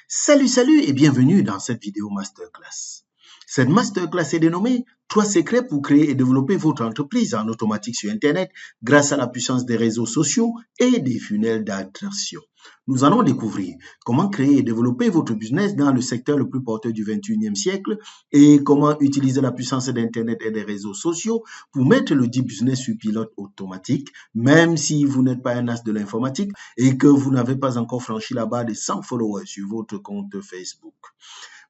Salut et bienvenue dans cette vidéo masterclass. Cette masterclass est dénommée 3 secrets pour créer et développer votre entreprise en automatique sur Internet grâce à la puissance des réseaux sociaux et des funnels d'attraction. Nous allons découvrir comment créer et développer votre business dans le secteur le plus porteur du 21e siècle et comment utiliser la puissance d'Internet et des réseaux sociaux pour mettre le dit business sur pilote automatique, même si vous n'êtes pas un as de l'informatique et que vous n'avez pas encore franchi la barre des 100 followers sur votre compte Facebook.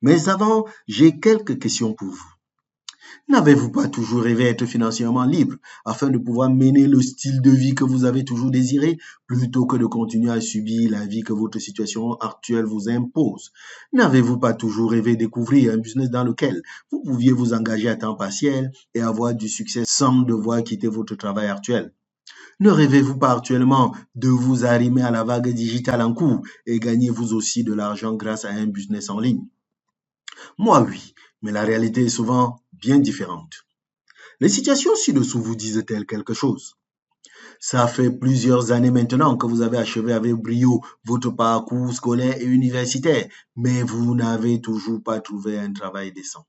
Mais avant, j'ai quelques questions pour vous. N'avez-vous pas toujours rêvé d'être financièrement libre afin de pouvoir mener le style de vie que vous avez toujours désiré plutôt que de continuer à subir la vie que votre situation actuelle vous impose? N'avez-vous pas toujours rêvé de découvrir un business dans lequel vous pouviez vous engager à temps partiel et avoir du succès sans devoir quitter votre travail actuel? Ne rêvez-vous pas actuellement de vous arrimer à la vague digitale en cours et gagner vous aussi de l'argent grâce à un business en ligne? Moi, oui, mais la réalité est souvent bien différente. Les situations ci-dessous vous disent-elles quelque chose? Ça fait plusieurs années maintenant que vous avez achevé avec brio votre parcours scolaire et universitaire, mais vous n'avez toujours pas trouvé un travail décent.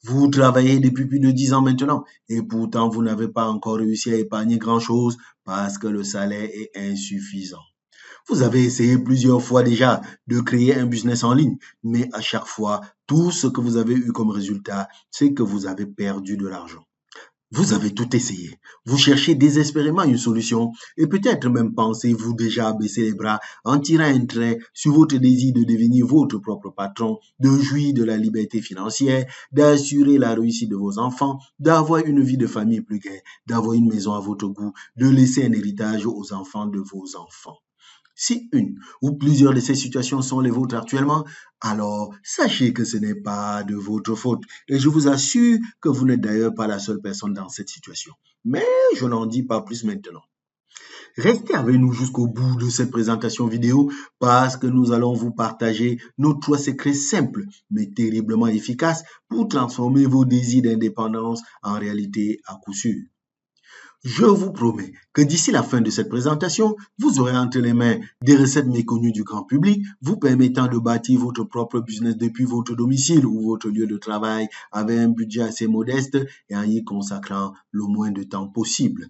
Vous travaillez depuis plus de 10 ans maintenant et pourtant vous n'avez pas encore réussi à épargner grand-chose parce que le salaire est insuffisant. Vous avez essayé plusieurs fois déjà de créer un business en ligne, mais à chaque fois, tout ce que vous avez eu comme résultat, c'est que vous avez perdu de l'argent. Vous avez tout essayé. Vous cherchez désespérément une solution et peut-être même pensez-vous déjà baisser les bras en tirant un trait sur votre désir de devenir votre propre patron, de jouir de la liberté financière, d'assurer la réussite de vos enfants, d'avoir une vie de famille plus gaie, d'avoir une maison à votre goût, de laisser un héritage aux enfants de vos enfants. Si une ou plusieurs de ces situations sont les vôtres actuellement, alors sachez que ce n'est pas de votre faute. Et je vous assure que vous n'êtes d'ailleurs pas la seule personne dans cette situation. Mais je n'en dis pas plus maintenant. Restez avec nous jusqu'au bout de cette présentation vidéo parce que nous allons vous partager nos 3 secrets simples mais terriblement efficaces pour transformer vos désirs d'indépendance en réalité à coup sûr. Je vous promets que d'ici la fin de cette présentation, vous aurez entre les mains des recettes méconnues du grand public, vous permettant de bâtir votre propre business depuis votre domicile ou votre lieu de travail avec un budget assez modeste et en y consacrant le moins de temps possible.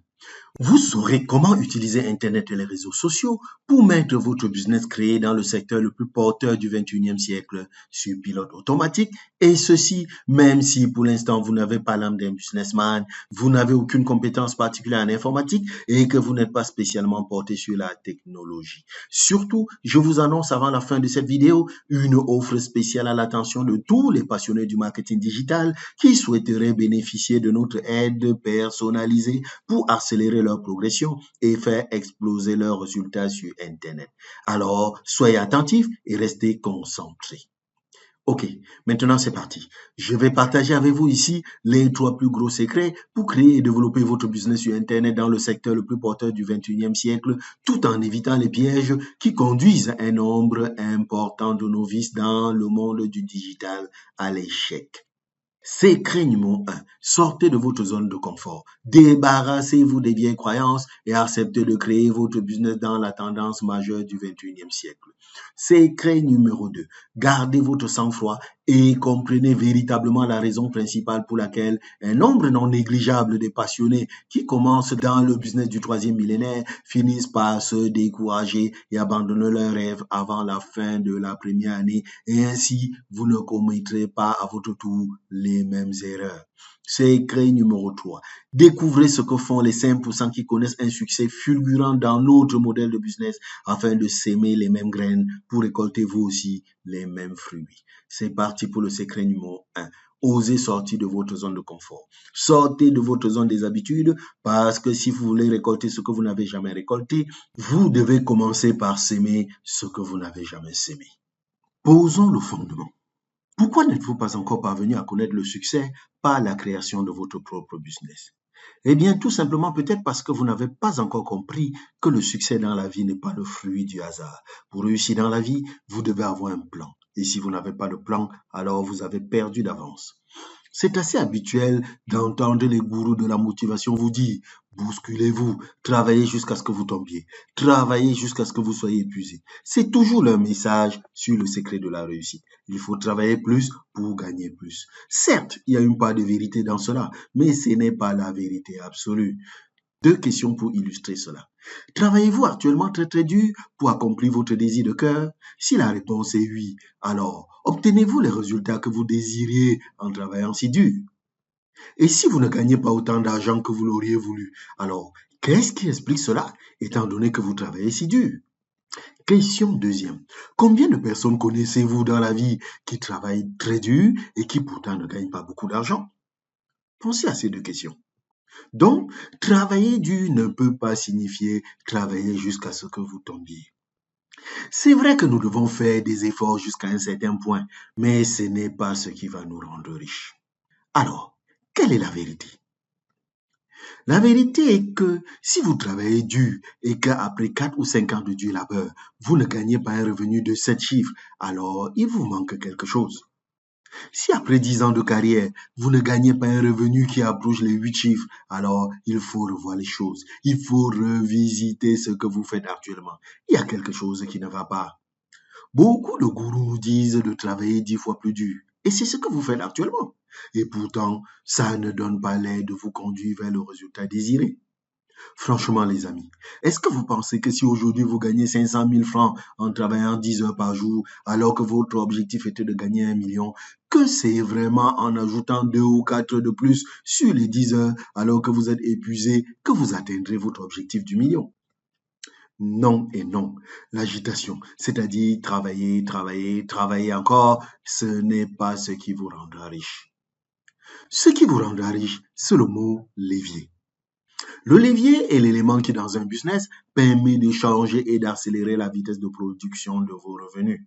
Vous saurez comment utiliser Internet et les réseaux sociaux pour mettre votre business créé dans le secteur le plus porteur du 21e siècle sur pilote automatique, et ceci même si pour l'instant vous n'avez pas l'âme d'un businessman, vous n'avez aucune compétence particulière en informatique et que vous n'êtes pas spécialement porté sur la technologie. Surtout, je vous annonce avant la fin de cette vidéo une offre spéciale à l'attention de tous les passionnés du marketing digital qui souhaiteraient bénéficier de notre aide personnalisée pour accélérer leur progression et faire exploser leurs résultats sur Internet. Alors, soyez attentifs et restez concentrés. Ok, maintenant c'est parti. Je vais partager avec vous ici les 3 plus gros secrets pour créer et développer votre business sur Internet dans le secteur le plus porteur du 21e siècle, tout en évitant les pièges qui conduisent un nombre important de novices dans le monde du digital à l'échec. Secret numéro 1. Sortez de votre zone de confort. Débarrassez-vous des vieilles croyances et acceptez de créer votre business dans la tendance majeure du 21e siècle. Secret numéro 2. Gardez votre sang-froid et comprenez véritablement la raison principale pour laquelle un nombre non négligeable de passionnés qui commencent dans le business du 3e millénaire finissent par se décourager et abandonner leurs rêves avant la fin de la première année, et ainsi vous ne commettrez pas à votre tour les mêmes erreurs. Secret numéro 3. Découvrez ce que font les 5% qui connaissent un succès fulgurant dans notre modèle de business afin de s'aimer les mêmes graines pour récolter vous aussi les mêmes fruits. C'est parti pour le secret numéro 1. Osez sortir de votre zone de confort. Sortez de votre zone des habitudes parce que si vous voulez récolter ce que vous n'avez jamais récolté, vous devez commencer par s'aimer ce que vous n'avez jamais sémé. Posons le fondement. Pourquoi n'êtes-vous pas encore parvenu à connaître le succès par la création de votre propre business? Eh bien, tout simplement peut-être parce que vous n'avez pas encore compris que le succès dans la vie n'est pas le fruit du hasard. Pour réussir dans la vie, vous devez avoir un plan. Et si vous n'avez pas de plan, alors vous avez perdu d'avance. C'est assez habituel d'entendre les gourous de la motivation vous dire bousculez-vous, travaillez jusqu'à ce que vous tombiez, travaillez jusqu'à ce que vous soyez épuisé. C'est toujours leur message sur le secret de la réussite. Il faut travailler plus pour gagner plus. Certes, il y a une part de vérité dans cela, mais ce n'est pas la vérité absolue. Deux questions pour illustrer cela. Travaillez-vous actuellement très très dur pour accomplir votre désir de cœur? Si la réponse est oui, alors obtenez-vous les résultats que vous désiriez en travaillant si dur? Et si vous ne gagnez pas autant d'argent que vous l'auriez voulu, alors qu'est-ce qui explique cela, étant donné que vous travaillez si dur? Question deuxième. Combien de personnes connaissez-vous dans la vie qui travaillent très dur et qui pourtant ne gagnent pas beaucoup d'argent? Pensez à ces deux questions. Donc, travailler dur ne peut pas signifier travailler jusqu'à ce que vous tombiez. C'est vrai que nous devons faire des efforts jusqu'à un certain point, mais ce n'est pas ce qui va nous rendre riches. Alors, quelle est la vérité? La vérité est que si vous travaillez dur et qu'après 4 ou 5 ans de dur labeur, vous ne gagnez pas un revenu de 7 chiffres, alors il vous manque quelque chose. Si après 10 ans de carrière, vous ne gagnez pas un revenu qui approche les 8 chiffres, alors il faut revoir les choses. Il faut revisiter ce que vous faites actuellement. Il y a quelque chose qui ne va pas. Beaucoup de gourous nous disent de travailler 10 fois plus dur. Et c'est ce que vous faites actuellement. Et pourtant, ça ne donne pas l'air de vous conduire vers le résultat désiré. Franchement, les amis, est-ce que vous pensez que si aujourd'hui vous gagnez 500 000 francs en travaillant 10 heures par jour, alors que votre objectif était de gagner 1 million, que c'est vraiment en ajoutant 2 ou 4 heures de plus sur les 10 heures, alors que vous êtes épuisé, que vous atteindrez votre objectif du million? Non et non. L'agitation, c'est-à-dire travailler, travailler, travailler encore, ce n'est pas ce qui vous rendra riche. Ce qui vous rendra riche, c'est le mot levier. Le levier est l'élément qui, dans un business, permet de changer et d'accélérer la vitesse de production de vos revenus.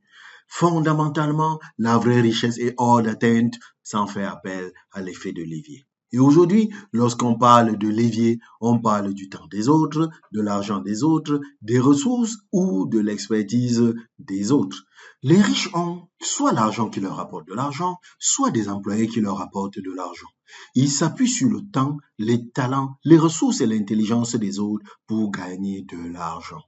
Fondamentalement, la vraie richesse est hors d'atteinte sans faire appel à l'effet de levier. Et aujourd'hui, lorsqu'on parle de levier, on parle du temps des autres, de l'argent des autres, des ressources ou de l'expertise des autres. Les riches ont soit l'argent qui leur apporte de l'argent, soit des employés qui leur apportent de l'argent. Ils s'appuient sur le temps, les talents, les ressources et l'intelligence des autres pour gagner de l'argent.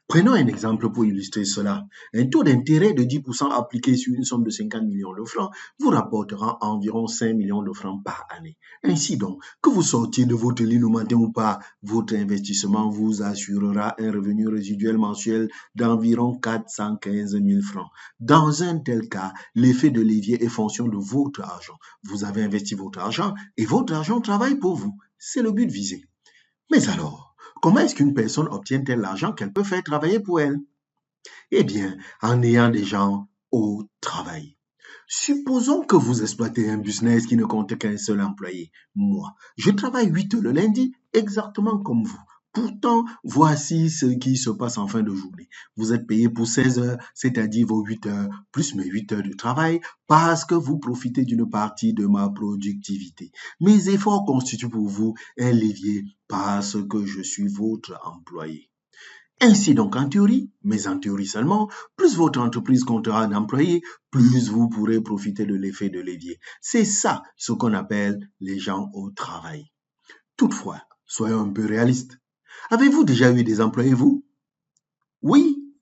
Prenons un exemple pour illustrer cela. Un taux d'intérêt de 10% appliqué sur une somme de 50 millions de francs vous rapportera environ 5 millions de francs par année. Ainsi donc, que vous sortiez de votre lit le matin ou pas, votre investissement vous assurera un revenu résiduel mensuel d'environ 415 000 francs. Dans un tel cas, l'effet de levier est fonction de votre argent. Vous avez investi votre argent et votre argent travaille pour vous. C'est le but visé. Mais alors, comment est-ce qu'une personne obtient-elle l'argent qu'elle peut faire travailler pour elle? Eh bien, en ayant des gens au travail. Supposons que vous exploitez un business qui ne compte qu'un seul employé. Moi, je travaille 8 heures le lundi, exactement comme vous. Pourtant, voici ce qui se passe en fin de journée. Vous êtes payé pour 16 heures, c'est-à-dire vos 8 heures, plus mes 8 heures de travail, parce que vous profitez d'une partie de ma productivité. Mes efforts constituent pour vous un levier parce que je suis votre employé. Ainsi donc en théorie, mais en théorie seulement, plus votre entreprise comptera d'employés, plus vous pourrez profiter de l'effet de levier. C'est ça ce qu'on appelle les gens au travail. Toutefois, soyons un peu réalistes. Avez-vous déjà eu des employés, vous? Oui.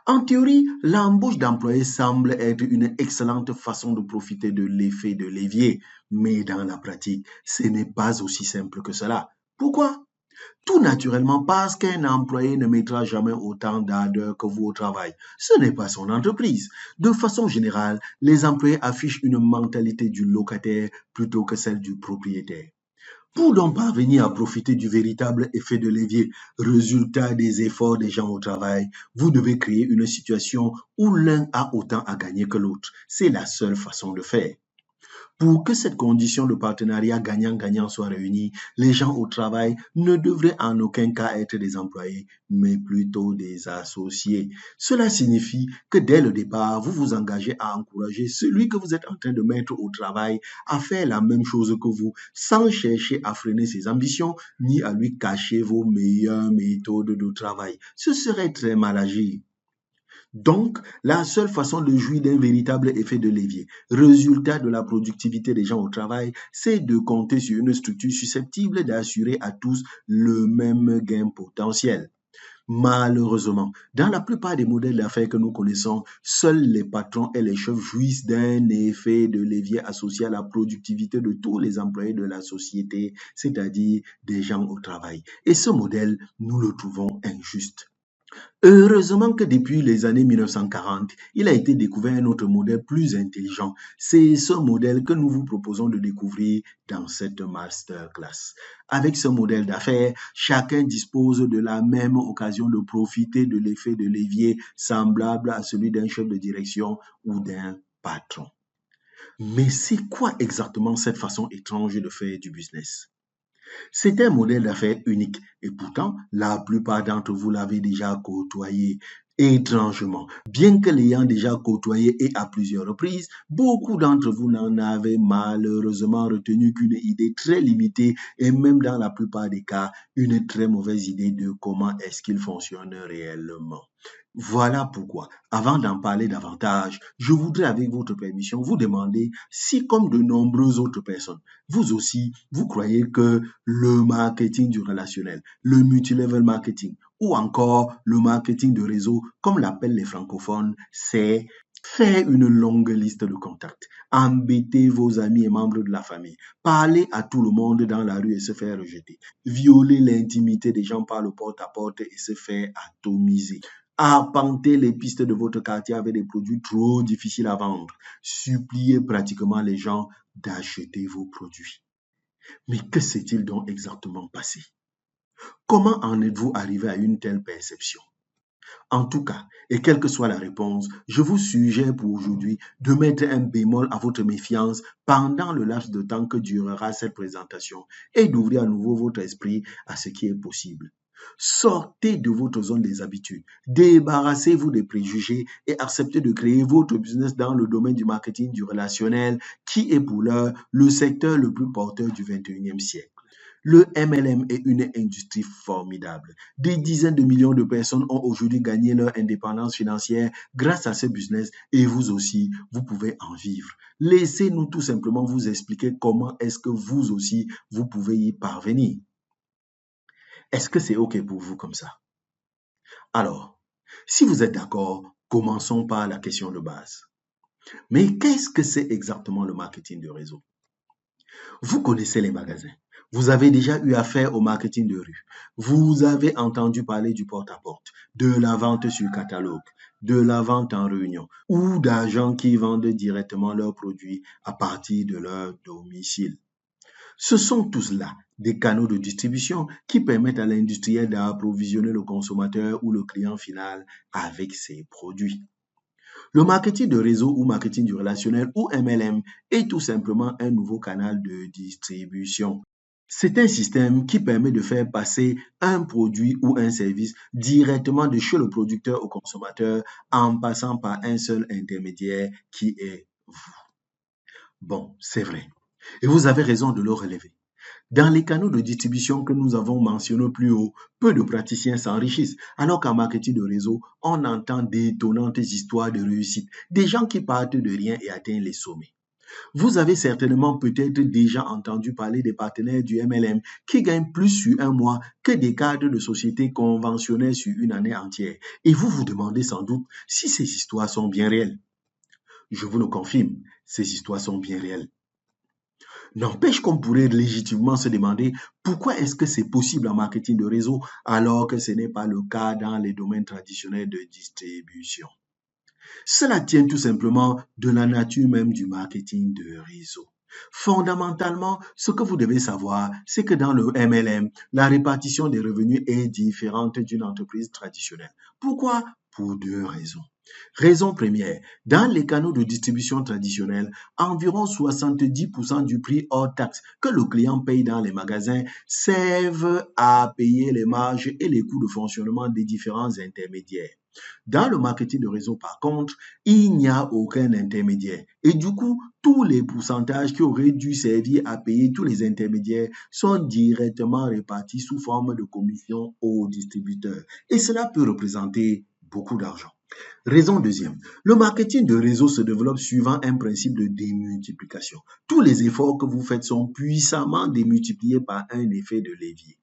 En théorie, l'embauche d'employés semble être une excellente façon de profiter de l'effet de levier, mais dans la pratique, ce n'est pas aussi simple que cela. Pourquoi? Tout naturellement parce qu'un employé ne mettra jamais autant d'ardeur que vous au travail. Ce n'est pas son entreprise. De façon générale, les employés affichent une mentalité du locataire plutôt que celle du propriétaire. Pour donc parvenir à profiter du véritable effet de levier, résultat des efforts des gens au travail, vous devez créer une situation où l'un a autant à gagner que l'autre. C'est la seule façon de faire. Pour que cette condition de partenariat gagnant-gagnant soit réunie, les gens au travail ne devraient en aucun cas être des employés, mais plutôt des associés. Cela signifie que dès le départ, vous vous engagez à encourager celui que vous êtes en train de mettre au travail à faire la même chose que vous, sans chercher à freiner ses ambitions ni à lui cacher vos meilleures méthodes de travail. Ce serait très mal agi. Donc, la seule façon de jouir d'un véritable effet de levier, résultat de la productivité des gens au travail, c'est de compter sur une structure susceptible d'assurer à tous le même gain potentiel. Malheureusement, dans la plupart des modèles d'affaires que nous connaissons, seuls les patrons et les chefs jouissent d'un effet de levier associé à la productivité de tous les employés de la société, c'est-à-dire des gens au travail. Et ce modèle, nous le trouvons injuste. Heureusement que depuis les années 1940, il a été découvert un autre modèle plus intelligent. C'est ce modèle que nous vous proposons de découvrir dans cette masterclass. Avec ce modèle d'affaires, chacun dispose de la même occasion de profiter de l'effet de levier semblable à celui d'un chef de direction ou d'un patron. Mais c'est quoi exactement cette façon étrange de faire du business? C'est un modèle d'affaires unique et pourtant, la plupart d'entre vous l'avez déjà côtoyé. Étrangement, bien que l'ayant déjà côtoyé et à plusieurs reprises, beaucoup d'entre vous n'en avez malheureusement retenu qu'une idée très limitée et même dans la plupart des cas, une très mauvaise idée de comment est-ce qu'il fonctionne réellement. Voilà pourquoi, avant d'en parler davantage, je voudrais avec votre permission vous demander si, comme de nombreuses autres personnes, vous aussi, vous croyez que le marketing du relationnel, le multilevel marketing ou encore le marketing de réseau, comme l'appellent les francophones, c'est faire une longue liste de contacts, embêter vos amis et membres de la famille, parler à tout le monde dans la rue et se faire rejeter, violer l'intimité des gens par le porte-à-porte et se faire atomiser, arpenter les pistes de votre quartier avec des produits trop difficiles à vendre, supplier pratiquement les gens d'acheter vos produits. Mais que s'est-il donc exactement passé? Comment en êtes-vous arrivé à une telle perception? En tout cas, et quelle que soit la réponse, je vous suggère pour aujourd'hui de mettre un bémol à votre méfiance pendant le laps de temps que durera cette présentation et d'ouvrir à nouveau votre esprit à ce qui est possible. Sortez de votre zone des habitudes, débarrassez-vous des préjugés et acceptez de créer votre business dans le domaine du marketing du relationnel qui est pour l'heure le secteur le plus porteur du 21e siècle. Le MLM est une industrie formidable. Des dizaines de millions de personnes ont aujourd'hui gagné leur indépendance financière grâce à ce business et vous aussi, vous pouvez en vivre. Laissez-nous tout simplement vous expliquer comment est-ce que vous aussi, vous pouvez y parvenir. Est-ce que c'est OK pour vous comme ça? Alors, si vous êtes d'accord, commençons par la question de base. Mais qu'est-ce que c'est exactement le marketing de réseau? Vous connaissez les magasins. Vous avez déjà eu affaire au marketing de rue. Vous avez entendu parler du porte-à-porte, de la vente sur catalogue, de la vente en réunion ou d'agents qui vendent directement leurs produits à partir de leur domicile. Ce sont tous là des canaux de distribution qui permettent à l'industriel d'approvisionner le consommateur ou le client final avec ses produits. Le marketing de réseau ou marketing du relationnel ou MLM est tout simplement un nouveau canal de distribution. C'est un système qui permet de faire passer un produit ou un service directement de chez le producteur au consommateur en passant par un seul intermédiaire qui est vous. Bon, c'est vrai. Et vous avez raison de le relever. Dans les canaux de distribution que nous avons mentionnés plus haut, peu de praticiens s'enrichissent, alors qu'en marketing de réseau, on entend d'étonnantes histoires de réussite, des gens qui partent de rien et atteignent les sommets. Vous avez certainement peut-être déjà entendu parler des partenaires du MLM qui gagnent plus sur un mois que des cadres de société conventionnels sur une année entière. Et vous vous demandez sans doute si ces histoires sont bien réelles. Je vous le confirme, ces histoires sont bien réelles. N'empêche qu'on pourrait légitimement se demander pourquoi est-ce que c'est possible en marketing de réseau alors que ce n'est pas le cas dans les domaines traditionnels de distribution. Cela tient tout simplement de la nature même du marketing de réseau. Fondamentalement, ce que vous devez savoir, c'est que dans le MLM, la répartition des revenus est différente d'une entreprise traditionnelle. Pourquoi? Pour deux raisons. Raison première, dans les canaux de distribution traditionnels, environ 70% du prix hors taxe que le client paye dans les magasins servent à payer les marges et les coûts de fonctionnement des différents intermédiaires. Dans le marketing de réseau, par contre, il n'y a aucun intermédiaire. Et du coup, tous les pourcentages qui auraient dû servir à payer tous les intermédiaires sont directement répartis sous forme de commission aux distributeurs. Et cela peut représenter beaucoup d'argent. Raison deuxième, le marketing de réseau se développe suivant un principe de démultiplication. Tous les efforts que vous faites sont puissamment démultipliés par un effet de levier.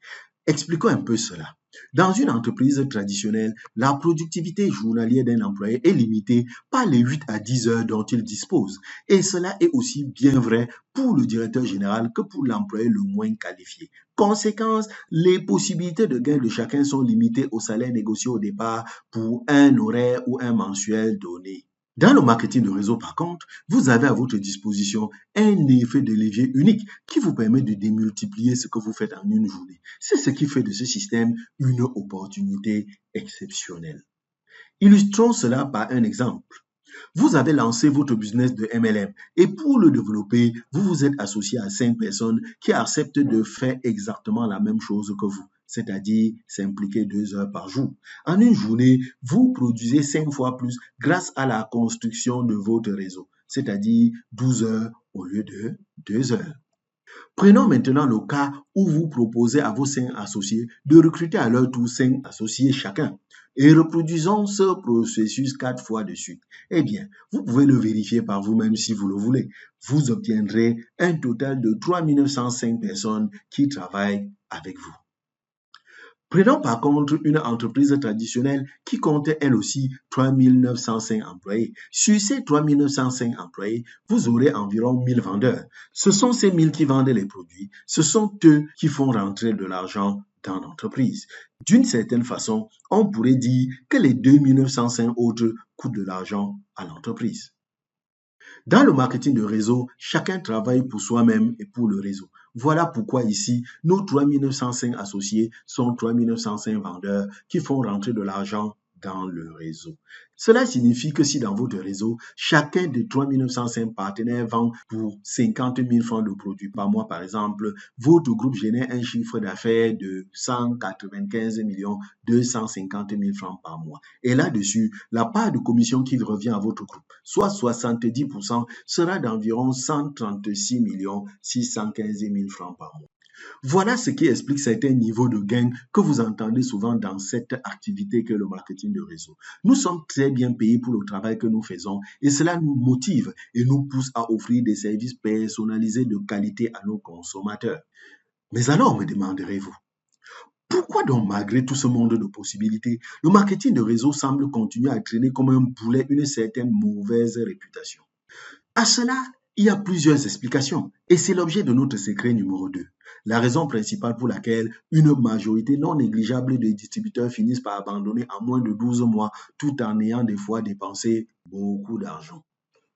Expliquons un peu cela. Dans une entreprise traditionnelle, la productivité journalière d'un employé est limitée par les 8 à 10 heures dont il dispose. Et cela est aussi bien vrai pour le directeur général que pour l'employé le moins qualifié. Conséquence, les possibilités de gain de chacun sont limitées au salaire négocié au départ pour un horaire ou un mensuel donné. Dans le marketing de réseau, par contre, vous avez à votre disposition un effet de levier unique qui vous permet de démultiplier ce que vous faites en une journée. C'est ce qui fait de ce système une opportunité exceptionnelle. Illustrons cela par un exemple. Vous avez lancé votre business de MLM et pour le développer, vous vous êtes associé à 5 personnes qui acceptent de faire exactement la même chose que vous, c'est-à-dire s'impliquer 2 heures par jour. En une journée, vous produisez 5 fois plus grâce à la construction de votre réseau, c'est-à-dire 12 heures au lieu de 2 heures. Prenons maintenant le cas où vous proposez à vos 5 associés de recruter à leur tour 5 associés chacun et reproduisons ce processus 4 fois de suite. Eh bien, vous pouvez le vérifier par vous-même si vous le voulez. Vous obtiendrez un total de 3905 personnes qui travaillent avec vous. Prenons par contre une entreprise traditionnelle qui comptait elle aussi 3905 employés. Sur ces 3905 employés, vous aurez environ 1000 vendeurs. Ce sont ces 1000 qui vendent les produits. Ce sont eux qui font rentrer de l'argent dans l'entreprise. D'une certaine façon, on pourrait dire que les 2905 autres coûtent de l'argent à l'entreprise. Dans le marketing de réseau, chacun travaille pour soi-même et pour le réseau. Voilà pourquoi ici, nos 3905 associés sont 3905 vendeurs qui font rentrer de l'argent dans le réseau. Cela signifie que si dans votre réseau, chacun des 3905 partenaires vend pour 50 000 francs de produits par mois, par exemple, votre groupe génère un chiffre d'affaires de 195 250 000 francs par mois. Et là-dessus, la part de commission qui revient à votre groupe, soit 70%, sera d'environ 136 615 000 francs par mois. Voilà ce qui explique certains niveaux de gains que vous entendez souvent dans cette activité que le marketing de réseau. Nous sommes très bien payés pour le travail que nous faisons et cela nous motive et nous pousse à offrir des services personnalisés de qualité à nos consommateurs. Mais alors, me demanderez-vous, pourquoi donc, malgré tout ce monde de possibilités, le marketing de réseau semble continuer à traîner comme un boulet une certaine mauvaise réputation? À cela, il y a plusieurs explications et c'est l'objet de notre secret numéro 2. La raison principale pour laquelle une majorité non négligeable de distributeurs finissent par abandonner en moins de 12 mois tout en ayant des fois dépensé beaucoup d'argent.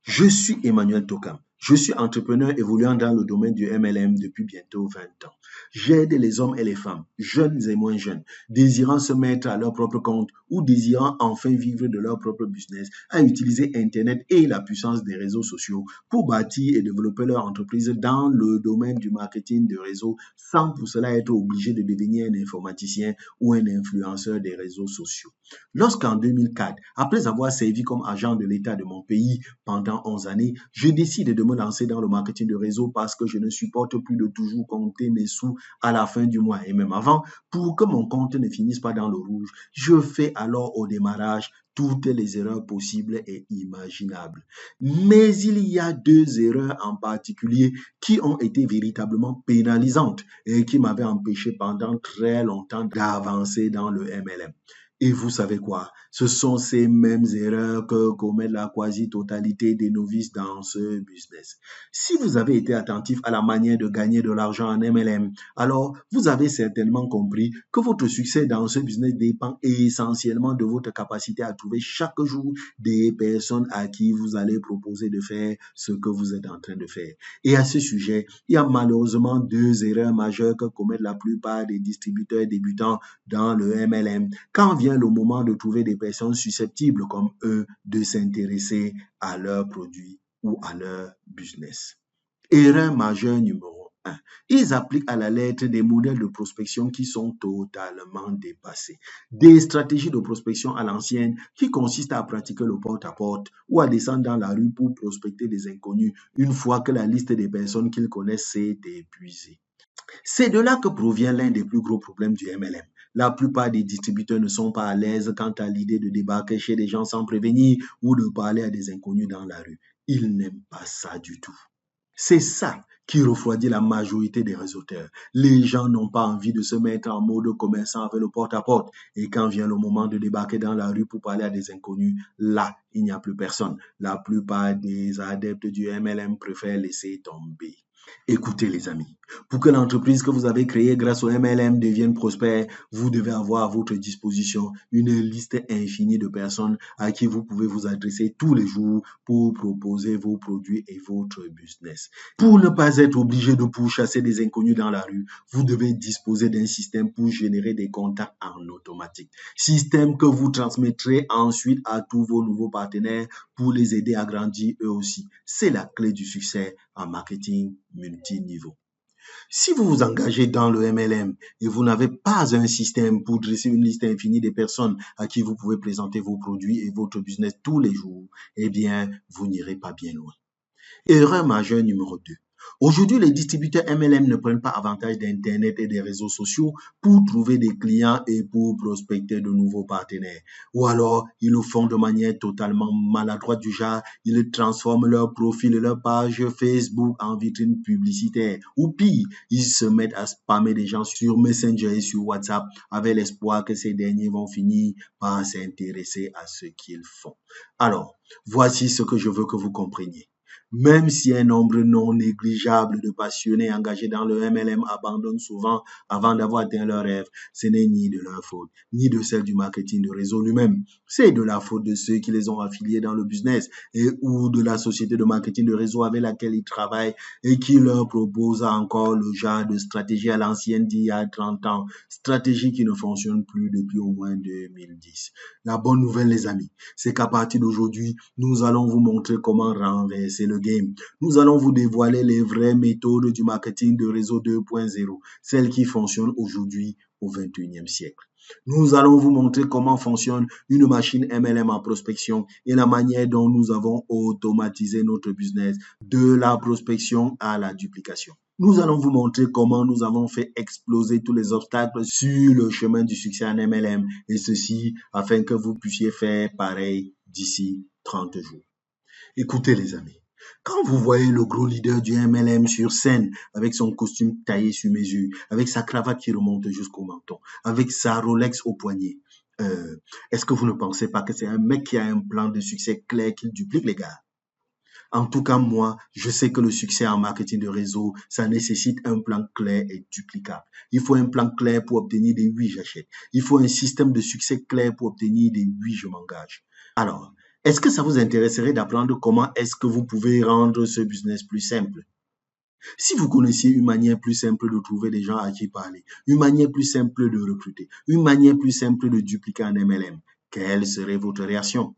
Je suis Emmanuel Tokam. Je suis entrepreneur évoluant dans le domaine du MLM depuis bientôt 20 ans. J'aide les hommes et les femmes, jeunes et moins jeunes, désirant se mettre à leur propre compte ou désirant enfin vivre de leur propre business, à utiliser Internet et la puissance des réseaux sociaux pour bâtir et développer leur entreprise dans le domaine du marketing de réseau sans pour cela être obligé de devenir un informaticien ou un influenceur des réseaux sociaux. Lorsqu'en 2004, après avoir servi comme agent de l'État de mon pays pendant 11 années, je décide de me lancer dans le marketing de réseau parce que je ne supporte plus de toujours compter mes sous à la fin du mois et même avant. Pour que mon compte ne finisse pas dans le rouge, je fais alors au démarrage toutes les erreurs possibles et imaginables. Mais il y a 2 erreurs en particulier qui ont été véritablement pénalisantes et qui m'avaient empêché pendant très longtemps d'avancer dans le MLM. Et vous savez quoi? Ce sont ces mêmes erreurs que commettent la quasi-totalité des novices dans ce business. Si vous avez été attentif à la manière de gagner de l'argent en MLM, alors vous avez certainement compris que votre succès dans ce business dépend essentiellement de votre capacité à trouver chaque jour des personnes à qui vous allez proposer de faire ce que vous êtes en train de faire. Et à ce sujet, il y a malheureusement 2 erreurs majeures que commettent la plupart des distributeurs débutants dans le MLM quand vient le moment de trouver des personnes susceptibles comme eux de s'intéresser à leurs produits ou à leur business. Erreur majeure numéro 1. Ils appliquent à la lettre des modèles de prospection qui sont totalement dépassés. Des stratégies de prospection à l'ancienne qui consistent à pratiquer le porte-à-porte ou à descendre dans la rue pour prospecter des inconnus une fois que la liste des personnes qu'ils connaissent s'est épuisée. C'est de là que provient l'un des plus gros problèmes du MLM. La plupart des distributeurs ne sont pas à l'aise quant à l'idée de débarquer chez des gens sans prévenir ou de parler à des inconnus dans la rue. Ils n'aiment pas ça du tout. C'est ça qui refroidit la majorité des réseauteurs. Les gens n'ont pas envie de se mettre en mode commerçant avec le porte-à-porte. Et quand vient le moment de débarquer dans la rue pour parler à des inconnus, là, il n'y a plus personne. La plupart des adeptes du MLM préfèrent laisser tomber. Écoutez les amis, pour que l'entreprise que vous avez créée grâce au MLM devienne prospère, vous devez avoir à votre disposition une liste infinie de personnes à qui vous pouvez vous adresser tous les jours pour proposer vos produits et votre business. Pour ne pas être obligé de pourchasser des inconnus dans la rue, vous devez disposer d'un système pour générer des contacts en automatique. Système que vous transmettrez ensuite à tous vos nouveaux partenaires pour les aider à grandir eux aussi. C'est la clé du succès en marketing multiniveau. Si vous vous engagez dans le MLM et vous n'avez pas un système pour dresser une liste infinie de personnes à qui vous pouvez présenter vos produits et votre business tous les jours, eh bien, vous n'irez pas bien loin. Erreur majeure numéro 2. Aujourd'hui, les distributeurs MLM ne prennent pas avantage d'Internet et des réseaux sociaux pour trouver des clients et pour prospecter de nouveaux partenaires. Ou alors, ils le font de manière totalement maladroite du genre, ils transforment leur profil et leur page Facebook en vitrine publicitaire. Ou pire, ils se mettent à spammer des gens sur Messenger et sur WhatsApp avec l'espoir que ces derniers vont finir par s'intéresser à ce qu'ils font. Alors, voici ce que je veux que vous compreniez. Même si un nombre non négligeable de passionnés engagés dans le MLM abandonnent souvent avant d'avoir atteint leur rêve, ce n'est ni de leur faute, ni de celle du marketing de réseau lui-même. C'est de la faute de ceux qui les ont affiliés dans le business et ou de la société de marketing de réseau avec laquelle ils travaillent et qui leur propose encore le genre de stratégie à l'ancienne d'il y a 30 ans, stratégie qui ne fonctionne plus depuis au moins 2010. La bonne nouvelle, les amis, c'est qu'à partir d'aujourd'hui, nous allons vous montrer comment renverser le game. Nous allons vous dévoiler les vraies méthodes du marketing de réseau 2.0, celles qui fonctionnent aujourd'hui au 21e siècle. Nous allons vous montrer comment fonctionne une machine MLM en prospection et la manière dont nous avons automatisé notre business de la prospection à la duplication. Nous allons vous montrer comment nous avons fait exploser tous les obstacles sur le chemin du succès en MLM et ceci afin que vous puissiez faire pareil d'ici 30 jours. Écoutez les amis, quand vous voyez le gros leader du MLM sur scène avec son costume taillé sur mesure, avec sa cravate qui remonte jusqu'au menton, avec sa Rolex au poignet, est-ce que vous ne pensez pas que c'est un mec qui a un plan de succès clair qu'il duplique, les gars? En tout cas, moi, je sais que le succès en marketing de réseau, ça nécessite un plan clair et duplicable. Il faut un plan clair pour obtenir des oui, j'achète. Il faut un système de succès clair pour obtenir des oui, je m'engage. Alors, est-ce que ça vous intéresserait d'apprendre comment est-ce que vous pouvez rendre ce business plus simple? Si vous connaissiez une manière plus simple de trouver des gens à qui parler, une manière plus simple de recruter, une manière plus simple de dupliquer un MLM, quelle serait votre réaction?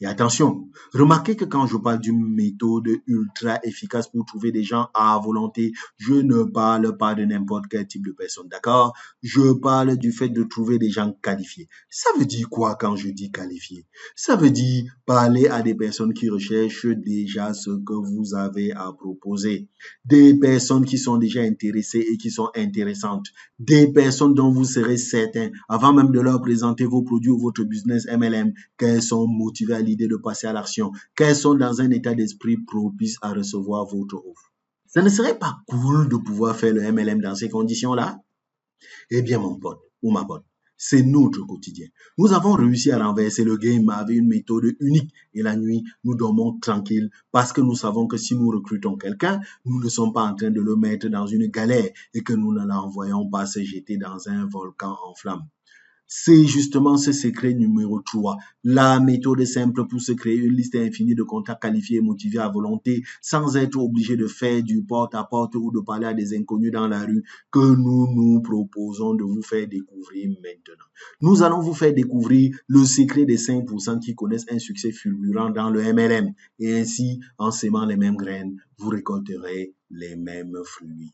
Et attention, remarquez que quand je parle d'une méthode ultra efficace pour trouver des gens à volonté, je ne parle pas de n'importe quel type de personne, d'accord? Je parle du fait de trouver des gens qualifiés. Ça veut dire quoi quand je dis qualifié? Ça veut dire parler à des personnes qui recherchent déjà ce que vous avez à proposer. Des personnes qui sont déjà intéressées et qui sont intéressantes. Des personnes dont vous serez certain, avant même de leur présenter vos produits ou votre business MLM, qu'elles sont motivées à l'idée de passer à l'action, qu'elles sont dans un état d'esprit propice à recevoir votre offre. Ce ne serait pas cool de pouvoir faire le MLM dans ces conditions-là? Eh bien, mon pote ou ma pote, c'est notre quotidien. Nous avons réussi à renverser le game avec une méthode unique et la nuit, nous dormons tranquilles parce que nous savons que si nous recrutons quelqu'un, nous ne sommes pas en train de le mettre dans une galère et que nous ne l'envoyons pas se jeter dans un volcan en flammes. C'est justement ce secret numéro 3. La méthode simple pour se créer une liste infinie de contacts qualifiés et motivés à volonté sans être obligé de faire du porte-à-porte ou de parler à des inconnus dans la rue que nous nous proposons de vous faire découvrir maintenant. Nous allons vous faire découvrir le secret des 5% qui connaissent un succès fulgurant dans le MLM et ainsi, en sémant les mêmes graines, vous récolterez les mêmes fruits.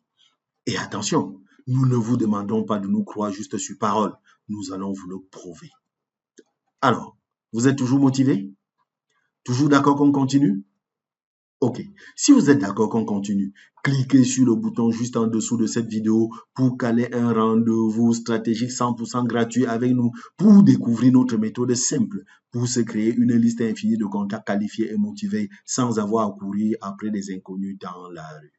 Et attention, nous ne vous demandons pas de nous croire juste sur parole. Nous allons vous le prouver. Alors, vous êtes toujours motivé? Toujours d'accord qu'on continue? Ok, si vous êtes d'accord qu'on continue, cliquez sur le bouton juste en dessous de cette vidéo pour caler un rendez-vous stratégique 100% gratuit avec nous pour découvrir notre méthode simple pour se créer une liste infinie de contacts qualifiés et motivés sans avoir à courir après des inconnus dans la rue.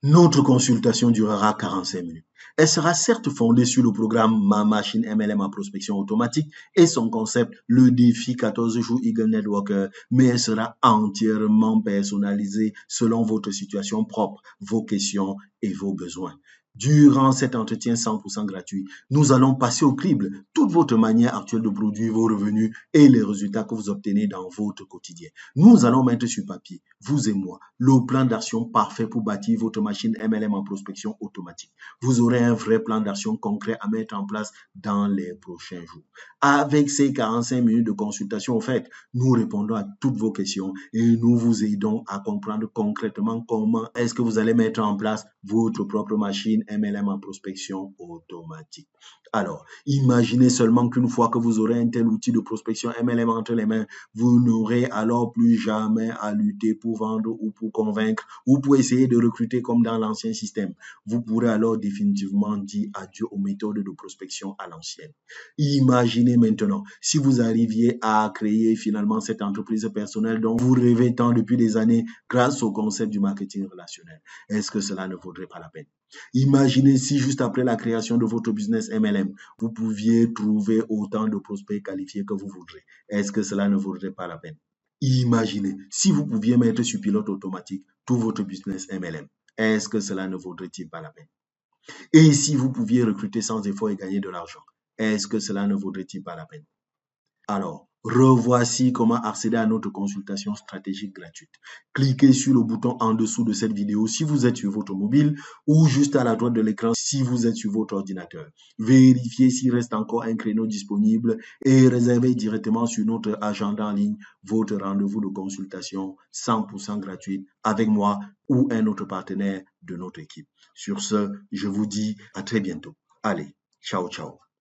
Notre consultation durera 45 minutes. Elle sera certes fondée sur le programme Ma Machine MLM en prospection automatique et son concept, le défi 14 jours Eagle Networker, mais elle sera entièrement personnalisée selon votre situation propre, vos questions et vos besoins. Durant cet entretien 100% gratuit, nous allons passer au crible toute votre manière actuelle de produire vos revenus et les résultats que vous obtenez dans votre quotidien. Nous allons mettre sur papier, vous et moi, le plan d'action parfait pour bâtir votre machine MLM en prospection automatique. Vous aurez un vrai plan d'action concret à mettre en place dans les prochains jours. Avec ces 45 minutes de consultation offertes, nous répondons à toutes vos questions et nous vous aidons à comprendre concrètement comment est-ce que vous allez mettre en place votre propre machine MLM en prospection automatique. Alors, imaginez seulement qu'une fois que vous aurez un tel outil de prospection MLM entre les mains, vous n'aurez alors plus jamais à lutter pour vendre ou pour convaincre ou pour essayer de recruter comme dans l'ancien système. Vous pourrez alors définitivement dire adieu aux méthodes de prospection à l'ancienne. Imaginez maintenant si vous arriviez à créer finalement cette entreprise personnelle dont vous rêvez tant depuis des années grâce au concept du marketing relationnel. Est-ce que cela ne vaudrait pas la peine? Imaginez si juste après la création de votre business MLM, vous pouviez trouver autant de prospects qualifiés que vous voudrez. Est-ce que cela ne vaudrait pas la peine? Imaginez si vous pouviez mettre sur pilote automatique tout votre business MLM. Est-ce que cela ne vaudrait-il pas la peine? Et si vous pouviez recruter sans effort et gagner de l'argent, est-ce que cela ne vaudrait-il pas la peine? Alors, revoici comment accéder à notre consultation stratégique gratuite. Cliquez sur le bouton en dessous de cette vidéo si vous êtes sur votre mobile ou juste à la droite de l'écran si vous êtes sur votre ordinateur. Vérifiez s'il reste encore un créneau disponible et réservez directement sur notre agenda en ligne votre rendez-vous de consultation 100% gratuite avec moi ou un autre partenaire de notre équipe. Sur ce, je vous dis à très bientôt. Allez, ciao, ciao.